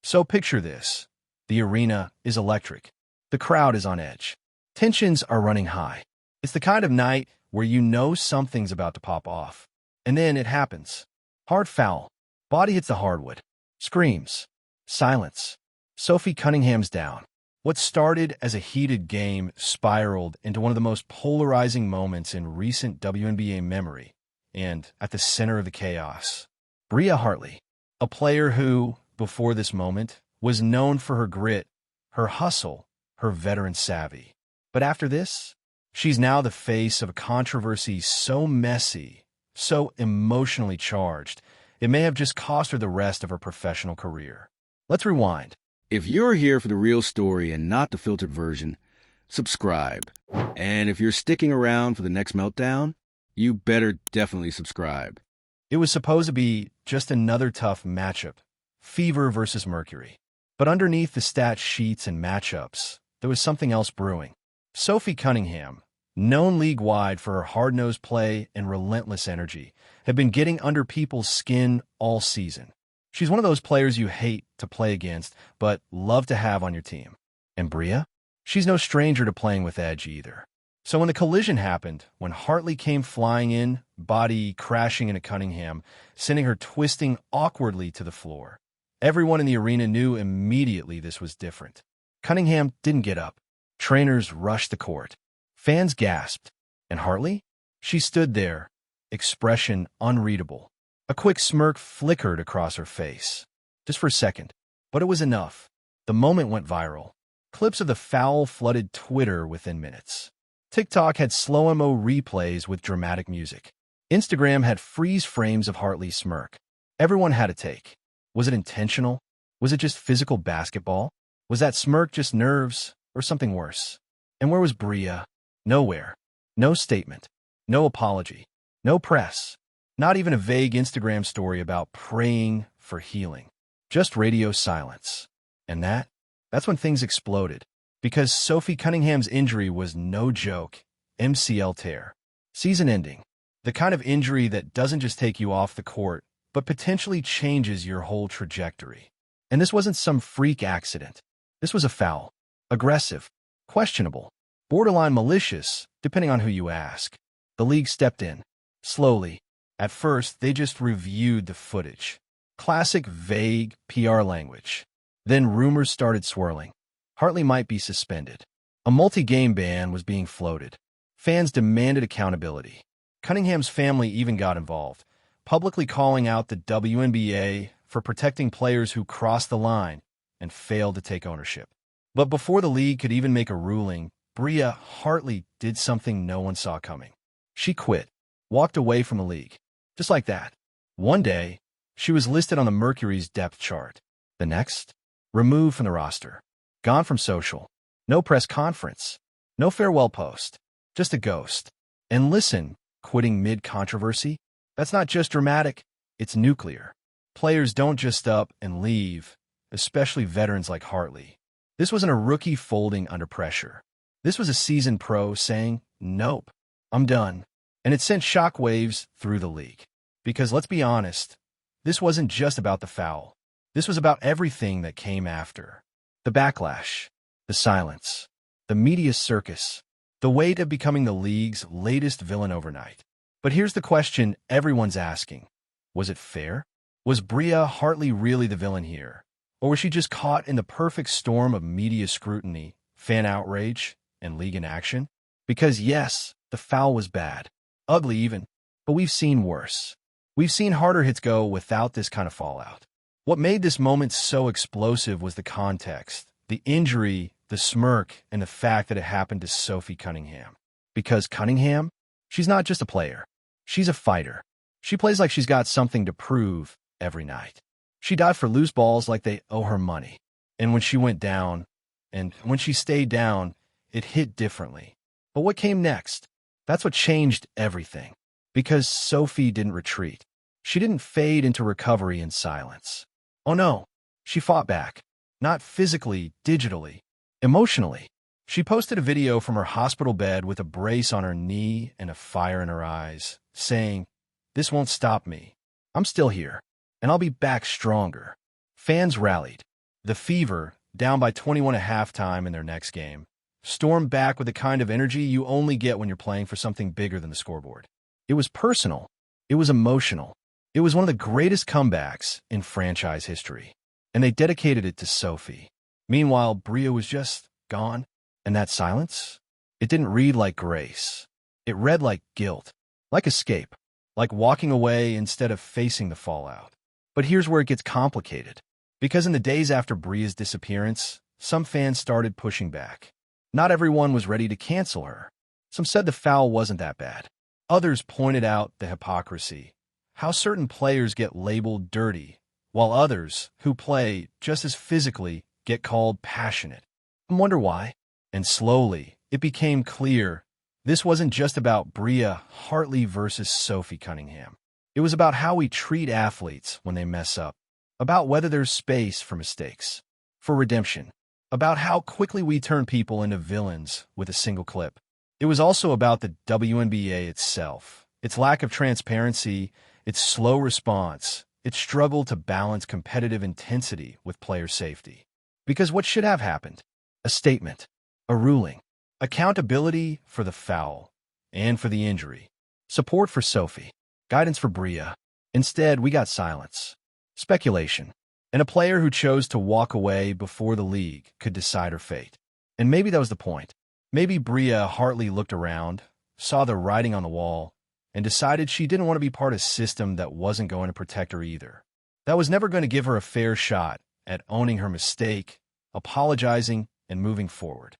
So picture this. The arena is electric. The crowd is on edge. Tensions are running high. It's the kind of night where you know something's about to pop off. And then it happens. Hard foul. Body hits the hardwood. Screams. Silence. Sophie Cunningham's down. What started as a heated game spiraled into one of the most polarizing moments in recent WNBA memory, and at the center of the chaos, Bria Hartley, a player who, before this moment, was known for her grit, her hustle, her veteran savvy. But after this, she's now the face of a controversy so messy, so emotionally charged, it may have just cost her the rest of her professional career. Let's rewind. If you're here for the real story and not the filtered version, subscribe. And if you're sticking around for the next meltdown, you better definitely subscribe. It was supposed to be just another tough matchup, Fever versus Mercury. But underneath the stat sheets and matchups, there was something else brewing. Sophie Cunningham, known league-wide for her hard-nosed play and relentless energy, had been getting under people's skin all season. She's one of those players you hate to play against, but love to have on your team. And Bria? She's no stranger to playing with edge either. So when the collision happened, when Hartley came flying in, body crashing into Cunningham, sending her twisting awkwardly to the floor, everyone in the arena knew immediately this was different. Cunningham didn't get up. Trainers rushed the court. Fans gasped. And Hartley? She stood there, expression unreadable. A quick smirk flickered across her face. Just for a second. But it was enough. The moment went viral. Clips of the foul flooded Twitter within minutes. TikTok had slow-mo replays with dramatic music. Instagram had freeze frames of Hartley's smirk. Everyone had a take. Was it intentional? Was it just physical basketball? Was that smirk just nerves or something worse? And where was Bria? Nowhere. No statement. No apology. No press. Not even a vague Instagram story about praying for healing. Just radio silence. And that's when things exploded. Because Sophie Cunningham's injury was no joke. MCL tear. Season ending. The kind of injury that doesn't just take you off the court, but potentially changes your whole trajectory. And this wasn't some freak accident. This was a foul. Aggressive. Questionable. Borderline malicious, depending on who you ask. The league stepped in. Slowly. At first, they just reviewed the footage. Classic vague PR language. Then rumors started swirling. Hartley might be suspended. A multi-game ban was being floated. Fans demanded accountability. Cunningham's family even got involved, publicly calling out the WNBA for protecting players who crossed the line and failed to take ownership. But before the league could even make a ruling, Bria Hartley did something no one saw coming. She quit, walked away from the league. Just like that. One day, she was listed on the Mercury's depth chart. The next, removed from the roster. Gone from social. No press conference. No farewell post. Just a ghost. And listen, quitting mid-controversy? That's not just dramatic, it's nuclear. Players don't just up and leave, especially veterans like Hartley. This wasn't a rookie folding under pressure. This was a seasoned pro saying, nope, I'm done. And it sent shockwaves through the league. Because let's be honest, this wasn't just about the foul. This was about everything that came after. The backlash, the silence, the media circus, the weight of becoming the league's latest villain overnight. But here's the question everyone's asking. Was it fair? Was Bria Hartley really the villain here? Or was she just caught in the perfect storm of media scrutiny, fan outrage, and league inaction? Because yes, the foul was bad. Ugly even, but we've seen worse. We've seen harder hits go without this kind of fallout. What made this moment so explosive was the context, the injury, the smirk, and the fact that it happened to Sophie Cunningham. Because Cunningham, she's not just a player. She's a fighter. She plays like she's got something to prove every night. She dived for loose balls like they owe her money. And when she went down, and when she stayed down, it hit differently. But what came next? That's what changed everything. Because Sophie didn't retreat. She didn't fade into recovery in silence. Oh no, she fought back. Not physically, digitally, emotionally. She posted a video from her hospital bed with a brace on her knee and a fire in her eyes, saying, "This won't stop me. I'm still here, and I'll be back stronger." Fans rallied. The Fever, down by 21 at halftime in their next game, stormed back with the kind of energy you only get when you're playing for something bigger than the scoreboard. It was personal. It was emotional. It was one of the greatest comebacks in franchise history. And they dedicated it to Sophie. Meanwhile, Bria was just gone. And that silence? It didn't read like grace. It read like guilt, like escape, like walking away instead of facing the fallout. But here's where it gets complicated. Because in the days after Bria's disappearance, some fans started pushing back. Not everyone was ready to cancel her. Some said the foul wasn't that bad. Others pointed out the hypocrisy, how certain players get labeled dirty, while others, who play just as physically, get called passionate. I wonder why. And slowly, it became clear this wasn't just about Bria Hartley versus Sophie Cunningham. It was about how we treat athletes when they mess up, about whether there's space for mistakes, for redemption, about how quickly we turn people into villains with a single clip. It was also about the WNBA itself, its lack of transparency, its slow response, its struggle to balance competitive intensity with player safety. Because what should have happened? A statement, a ruling, accountability for the foul and for the injury, support for Sophie, guidance for Bria. Instead, we got silence, speculation, and a player who chose to walk away before the league could decide her fate. And maybe that was the point. Maybe Bria Hartley looked around, saw the writing on the wall, and decided she didn't want to be part of a system that wasn't going to protect her either. That was never going to give her a fair shot at owning her mistake, apologizing, and moving forward.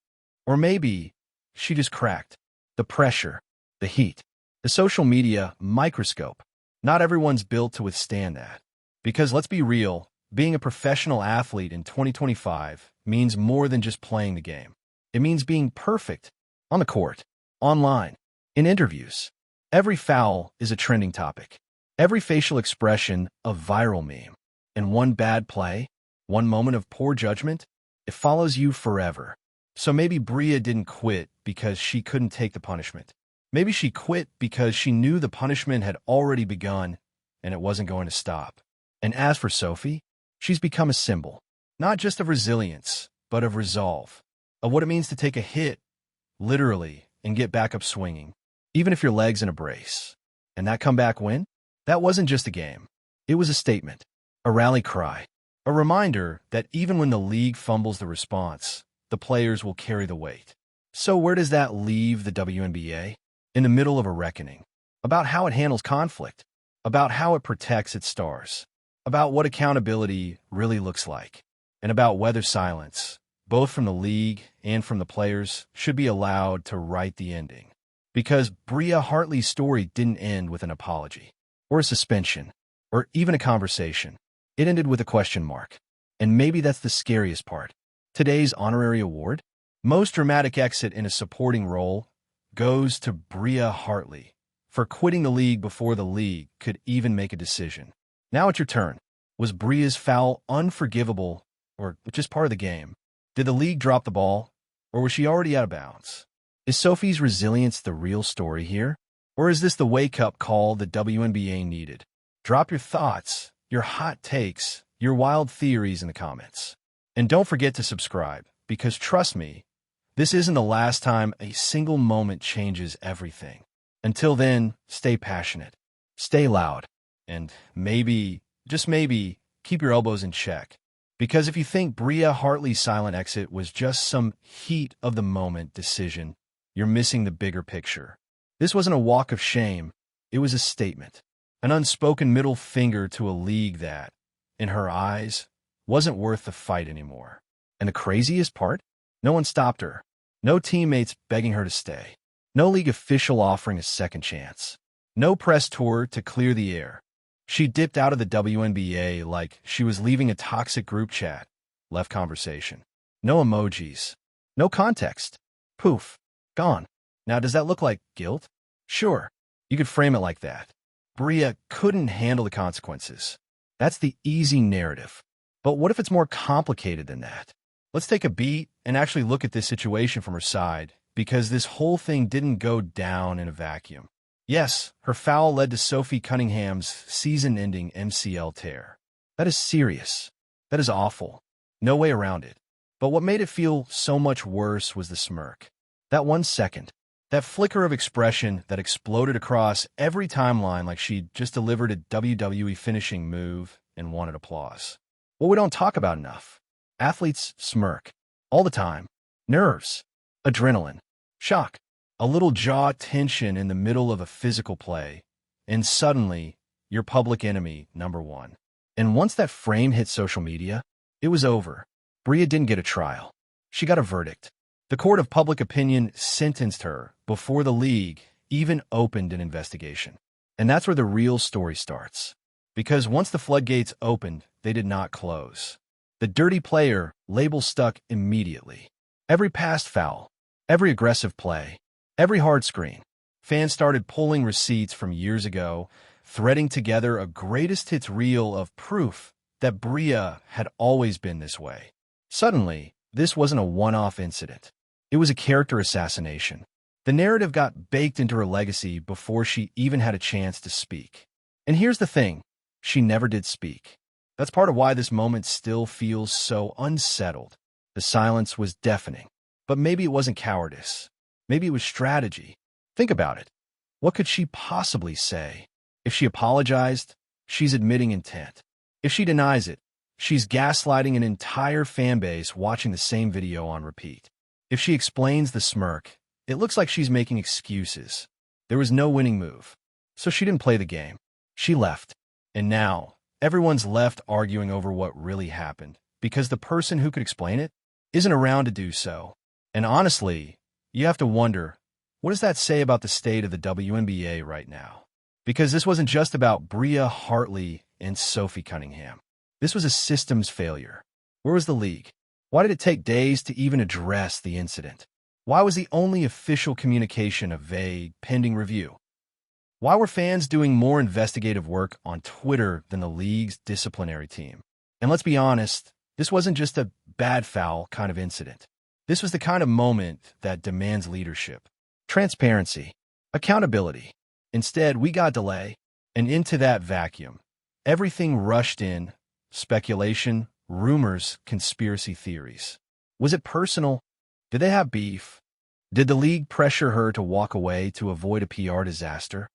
Or maybe she just cracked. The pressure, the heat, the social media microscope. Not everyone's built to withstand that. Because let's be real, being a professional athlete in 2025 means more than just playing the game. It means being perfect on the court, online, in interviews. Every foul is a trending topic. Every facial expression a viral meme. And one bad play, one moment of poor judgment, it follows you forever. So maybe Bria didn't quit because she couldn't take the punishment. Maybe she quit because she knew the punishment had already begun and it wasn't going to stop. And as for Sophie, she's become a symbol, not just of resilience, but of resolve, of what it means to take a hit, literally, and get back up swinging, even if your leg's in a brace. And that comeback win? That wasn't just a game. It was a statement, a rally cry, a reminder that even when the league fumbles the response, the players will carry the weight. So where does that leave the WNBA? In the middle of a reckoning, about how it handles conflict, about how it protects its stars, about what accountability really looks like, and about whether silence, both from the league and from the players, should be allowed to write the ending. Because Bria Hartley's story didn't end with an apology, or a suspension, or even a conversation. It ended with a question mark. And maybe that's the scariest part. Today's honorary award, most dramatic exit in a supporting role, goes to Bria Hartley for quitting the league before the league could even make a decision. Now it's your turn. Was Bria's foul unforgivable or just part of the game? Did the league drop the ball, or was she already out of bounds? Is Sophie's resilience the real story here? Or is this the wake-up call the WNBA needed? Drop your thoughts, your hot takes, your wild theories in the comments. And don't forget to subscribe, because trust me, this isn't the last time a single moment changes everything. Until then, stay passionate, stay loud, and maybe, just maybe, keep your elbows in check. Because if you think Bria Hartley's silent exit was just some heat-of-the-moment decision, you're missing the bigger picture. This wasn't a walk of shame. It was a statement, an unspoken middle finger to a league that, in her eyes, wasn't worth the fight anymore. And the craziest part? No one stopped her. No teammates begging her to stay. No league official offering a second chance. No press tour to clear the air. She dipped out of the WNBA like she was leaving a toxic group chat. Left conversation. No emojis. No context. Poof. Gone. Now, does that look like guilt? Sure. You could frame it like that. Bria couldn't handle the consequences. That's the easy narrative. But what if it's more complicated than that? Let's take a beat and actually look at this situation from her side, because this whole thing didn't go down in a vacuum. Yes, her foul led to Sophie Cunningham's season-ending MCL tear. That is serious. That is awful. No way around it. But what made it feel so much worse was the smirk. That 1 second. That flicker of expression that exploded across every timeline like she'd just delivered a WWE finishing move and wanted applause. What we don't talk about enough. Athletes smirk. All the time. Nerves. Adrenaline. Shock. A little jaw tension in the middle of a physical play. And suddenly, you're public enemy #1. And once that frame hit social media, it was over. Bria didn't get a trial. She got a verdict. The court of public opinion sentenced her before the league even opened an investigation. And that's where the real story starts. Because once the floodgates opened, they did not close. The dirty player label stuck immediately. Every past foul, every aggressive play, every hard screen. Fans started pulling receipts from years ago, threading together a greatest hits reel of proof that Bria had always been this way. Suddenly, this wasn't a one-off incident. It was a character assassination. The narrative got baked into her legacy before she even had a chance to speak. And here's the thing, she never did speak. That's part of why this moment still feels so unsettled. The silence was deafening. But maybe it wasn't cowardice. Maybe it was strategy. Think about it. What could she possibly say? If she apologized, she's admitting intent. If she denies it, she's gaslighting an entire fan base watching the same video on repeat. If she explains the smirk, it looks like she's making excuses. There was no winning move. So she didn't play the game. She left. And now, everyone's left arguing over what really happened, because the person who could explain it isn't around to do so. And honestly, you have to wonder, what does that say about the state of the WNBA right now? Because this wasn't just about Bria Hartley and Sophie Cunningham. This was a systems failure. Where was the league? Why did it take days to even address the incident? Why was the only official communication a vague, pending review? Why were fans doing more investigative work on Twitter than the league's disciplinary team? And let's be honest, this wasn't just a bad foul kind of incident. This was the kind of moment that demands leadership, transparency, accountability. Instead, we got delay, and into that vacuum, everything rushed in, speculation, rumors, conspiracy theories. Was it personal? Did they have beef? Did the league pressure her to walk away to avoid a PR disaster?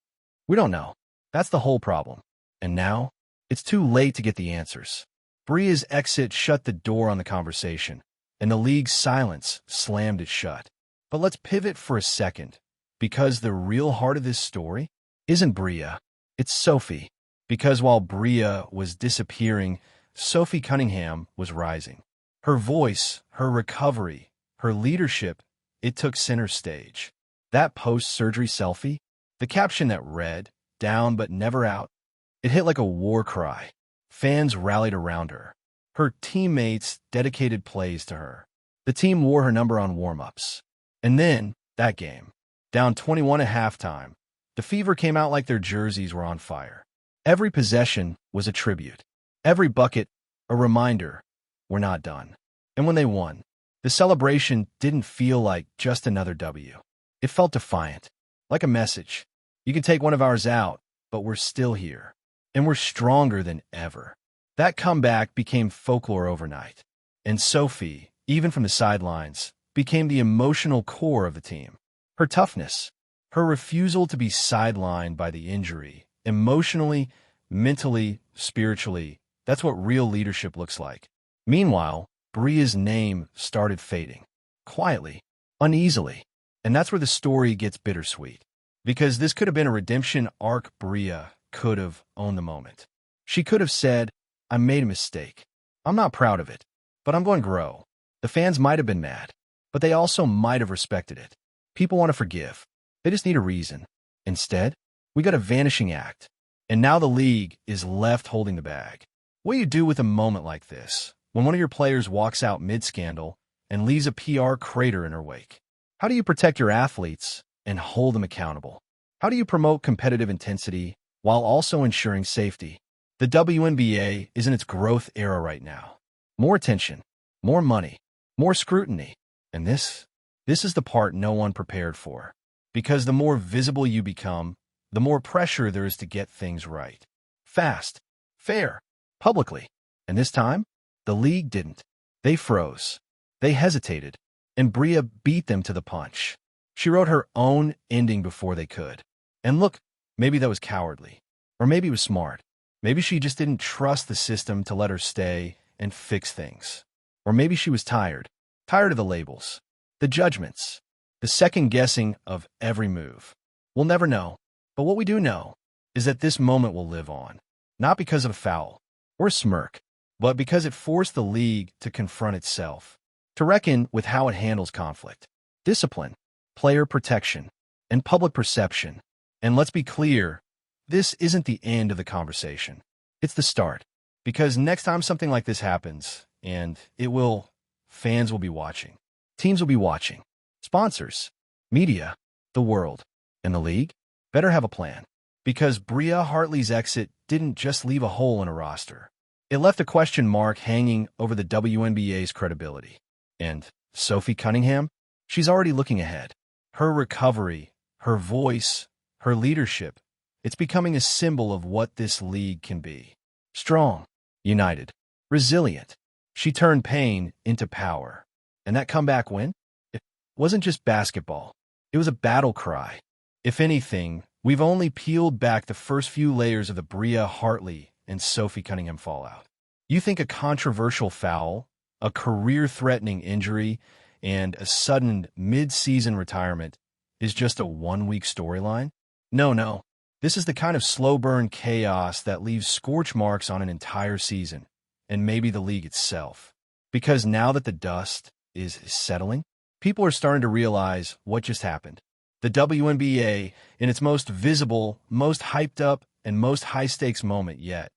We don't know. That's the whole problem. And now, it's too late to get the answers. Bria's exit shut the door on the conversation, and the league's silence slammed it shut. But let's pivot for a second, because the real heart of this story isn't Bria, it's Sophie. Because while Bria was disappearing, Sophie Cunningham was rising. Her voice, her recovery, her leadership, it took center stage. That post-surgery selfie, the caption that read, "Down but never out," it hit like a war cry. Fans rallied around her. Her teammates dedicated plays to her. The team wore her number on warm-ups. And then, that game, down 21 at halftime, the Fever came out like their jerseys were on fire. Every possession was a tribute. Every bucket, a reminder, we're not done. And when they won, the celebration didn't feel like just another W. It felt defiant, like a message. You can take one of ours out, but we're still here. And we're stronger than ever. That comeback became folklore overnight. And Sophie, even from the sidelines, became the emotional core of the team. Her toughness, her refusal to be sidelined by the injury, emotionally, mentally, spiritually, that's what real leadership looks like. Meanwhile, Bria's name started fading. Quietly, uneasily. And that's where the story gets bittersweet. Because this could have been a redemption arc. Bria could have owned the moment. She could have said, "I made a mistake. I'm not proud of it, but I'm going to grow." The fans might have been mad, but they also might have respected it. People want to forgive. They just need a reason. Instead, we got a vanishing act. And now the league is left holding the bag. What do you do with a moment like this, when one of your players walks out mid-scandal and leaves a PR crater in her wake? How do you protect your athletes and hold them accountable? How do you promote competitive intensity while also ensuring safety? The WNBA is in its growth era right now. More attention, more money, more scrutiny. And this is the part no one prepared for. Because the more visible you become, the more pressure there is to get things right. Fast, fair, publicly. And this time, the league didn't. They froze. They hesitated. And Bria beat them to the punch. She wrote her own ending before they could. And look, maybe that was cowardly. Or maybe it was smart. Maybe she just didn't trust the system to let her stay and fix things. Or maybe she was tired. Tired of the labels, the judgments, the second-guessing of every move. We'll never know. But what we do know is that this moment will live on. Not because of a foul or a smirk, but because it forced the league to confront itself, to reckon with how it handles conflict, discipline, player protection, and public perception. And let's be clear, this isn't the end of the conversation. It's the start. Because next time something like this happens, and it will, fans will be watching. Teams will be watching. Sponsors, media, the world, and the league better have a plan. Because Bria Hartley's exit didn't just leave a hole in a roster. It left a question mark hanging over the WNBA's credibility. And Sophie Cunningham? She's already looking ahead. Her recovery, her voice, her leadership, it's becoming a symbol of what this league can be. Strong, united, resilient. She turned pain into power. And that comeback win? It wasn't just basketball. It was a battle cry. If anything, we've only peeled back the first few layers of the Bria Hartley and Sophie Cunningham fallout. You think a controversial foul, a career-threatening injury, and a sudden mid-season retirement is just a one-week storyline? No. This is the kind of slow-burn chaos that leaves scorch marks on an entire season, and maybe the league itself. Because now that the dust is settling, people are starting to realize what just happened. The WNBA, in its most visible, most hyped up, and most high-stakes moment yet,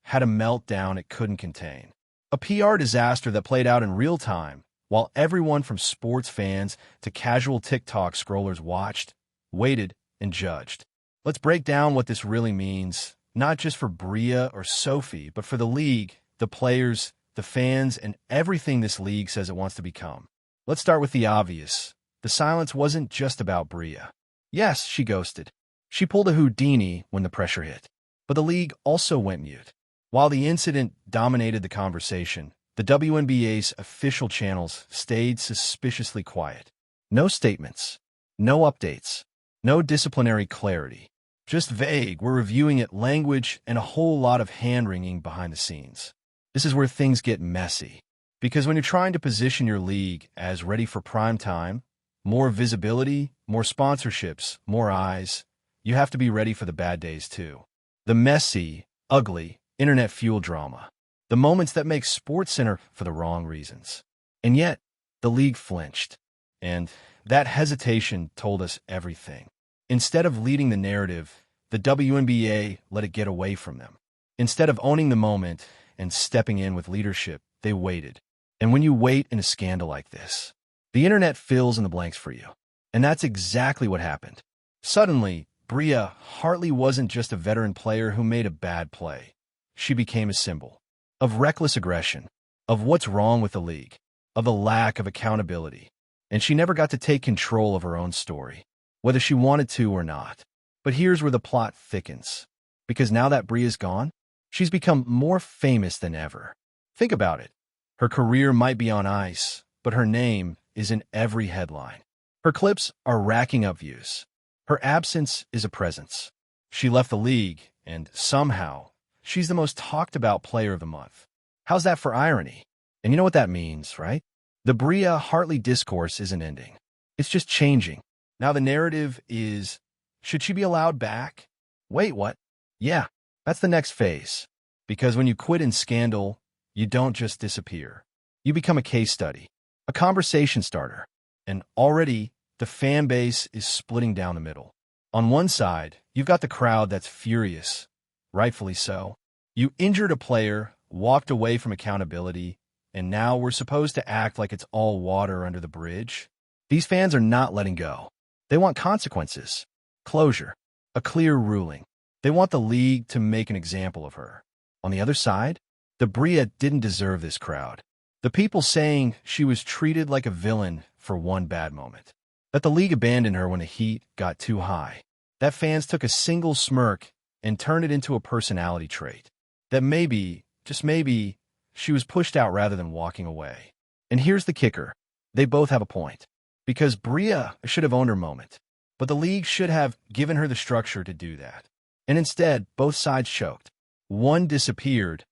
had a meltdown it couldn't contain. A PR disaster that played out in real time, while everyone from sports fans to casual TikTok scrollers watched, waited, and judged. Let's break down what this really means, not just for Bria or Sophie, but for the league, the players, the fans, and everything this league says it wants to become. Let's start with the obvious. The silence wasn't just about Bria. Yes, she ghosted. She pulled a Houdini when the pressure hit. But the league also went mute. While the incident dominated the conversation, the WNBA's official channels stayed suspiciously quiet. No statements, no updates, no disciplinary clarity. Just vague, we're reviewing it language and a whole lot of hand-wringing behind the scenes. This is where things get messy. Because when you're trying to position your league as ready for prime time, more visibility, more sponsorships, more eyes, you have to be ready for the bad days too. The messy, ugly, internet-fueled drama. The moments that make SportsCenter for the wrong reasons. And yet, the league flinched. And that hesitation told us everything. Instead of leading the narrative, the WNBA let it get away from them. Instead of owning the moment and stepping in with leadership, they waited. And when you wait in a scandal like this, the internet fills in the blanks for you. And that's exactly what happened. Suddenly, Bria Hartley wasn't just a veteran player who made a bad play. She became a symbol of reckless aggression, of what's wrong with the league, of the lack of accountability. And she never got to take control of her own story, whether she wanted to or not. But here's where the plot thickens. Because now that Bria's gone, she's become more famous than ever. Think about it. Her career might be on ice, but her name is in every headline. Her clips are racking up views. Her absence is a presence. She left the league, and somehow, she's the most talked about player of the month. How's that for irony? And you know what that means, right? The Bria Hartley discourse isn't ending. It's just changing. Now the narrative is, should she be allowed back? Wait, what? Yeah, that's the next phase. Because when you quit in scandal, you don't just disappear. You become a case study, a conversation starter. And already, the fan base is splitting down the middle. On one side, you've got the crowd that's furious, rightfully so. You injured a player, walked away from accountability, and now we're supposed to act like it's all water under the bridge. These fans are not letting go. They want consequences, closure, a clear ruling. They want the league to make an example of her. On the other side, the Bria didn't deserve this crowd. The people saying she was treated like a villain for one bad moment. That the league abandoned her when the heat got too high. That fans took a single smirk and turned it into a personality trait. That maybe, just maybe, she was pushed out rather than walking away. And here's the kicker. They both have a point. Because Bria should have owned her moment. But the league should have given her the structure to do that. And instead, both sides choked. One disappeared,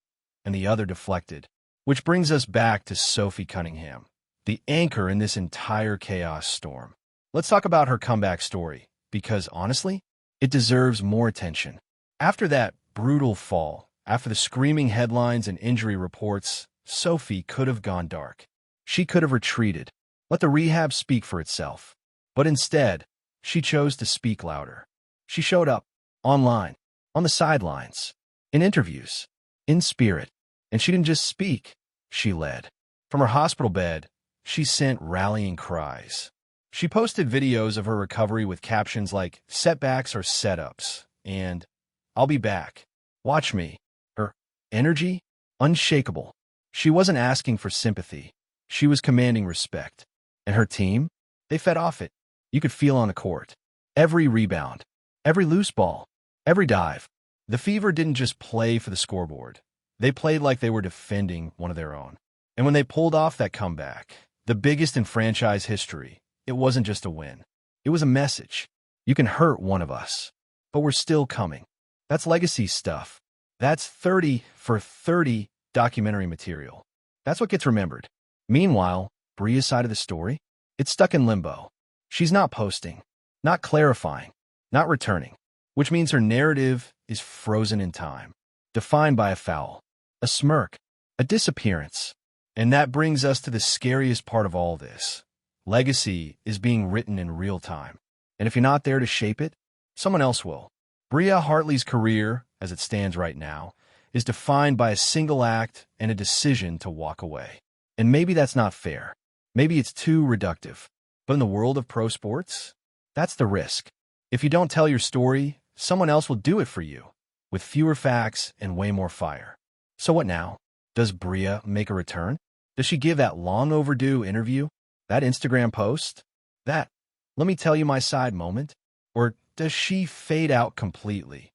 and the other deflected. Which brings us back to Sophie Cunningham, the anchor in this entire chaos storm. Let's talk about her comeback story, because honestly, it deserves more attention. After that brutal fall, after the screaming headlines and injury reports, Sophie could have gone dark. She could have retreated, let the rehab speak for itself. But instead, she chose to speak louder. She showed up, online, on the sidelines, in interviews, in spirit. And she didn't just speak, she led. From her hospital bed, she sent rallying cries. She posted videos of her recovery with captions like, "Setbacks are setups," and "I'll be back. Watch me." Her energy, unshakable. She wasn't asking for sympathy. She was commanding respect. And her team, they fed off it. You could feel on the court. Every rebound, every loose ball, every dive. The Fever didn't just play for the scoreboard. They played like they were defending one of their own. And when they pulled off that comeback, the biggest in franchise history, it wasn't just a win. It was a message. You can hurt one of us, but we're still coming. That's legacy stuff. That's 30 for 30 documentary material. That's what gets remembered. Meanwhile, Bria's side of the story, it's stuck in limbo. She's not posting, not clarifying, not returning, which means her narrative is frozen in time, defined by a foul, a smirk, a disappearance. And that brings us to the scariest part of all this. Legacy is being written in real time. And if you're not there to shape it, someone else will. Bria Hartley's career, as it stands right now, is defined by a single act and a decision to walk away. And maybe that's not fair. Maybe it's too reductive. But in the world of pro sports, that's the risk. If you don't tell your story, someone else will do it for you, with fewer facts and way more fire. So what now? Does Bria make a return? Does she give that long overdue interview? That Instagram post? That "let me tell you my side" moment? Or does she fade out completely,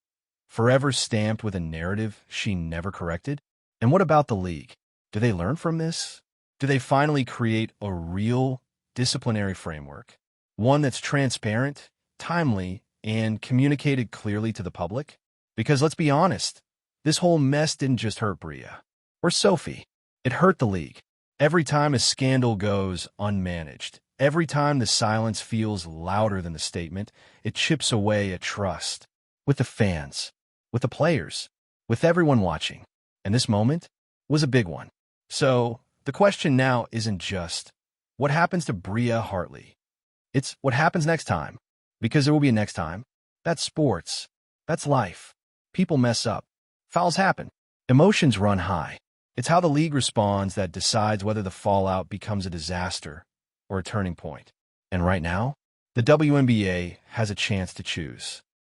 forever stamped with a narrative she never corrected? And what about the league? Do they learn from this? Do they finally create a real disciplinary framework? One that's transparent, timely, and communicated clearly to the public? Because let's be honest, this whole mess didn't just hurt Bria or Sophie. It hurt the league. Every time a scandal goes unmanaged, every time the silence feels louder than the statement, it chips away at trust with the fans, with the players, with everyone watching. And this moment was a big one. So the question now isn't just, what happens to Bria Hartley? It's what happens next time. Because there will be a next time. That's sports. That's life. People mess up. Fouls happen. Emotions run high. It's how the league responds that decides whether the fallout becomes a disaster or a turning point. And right now, the WNBA has a chance to choose.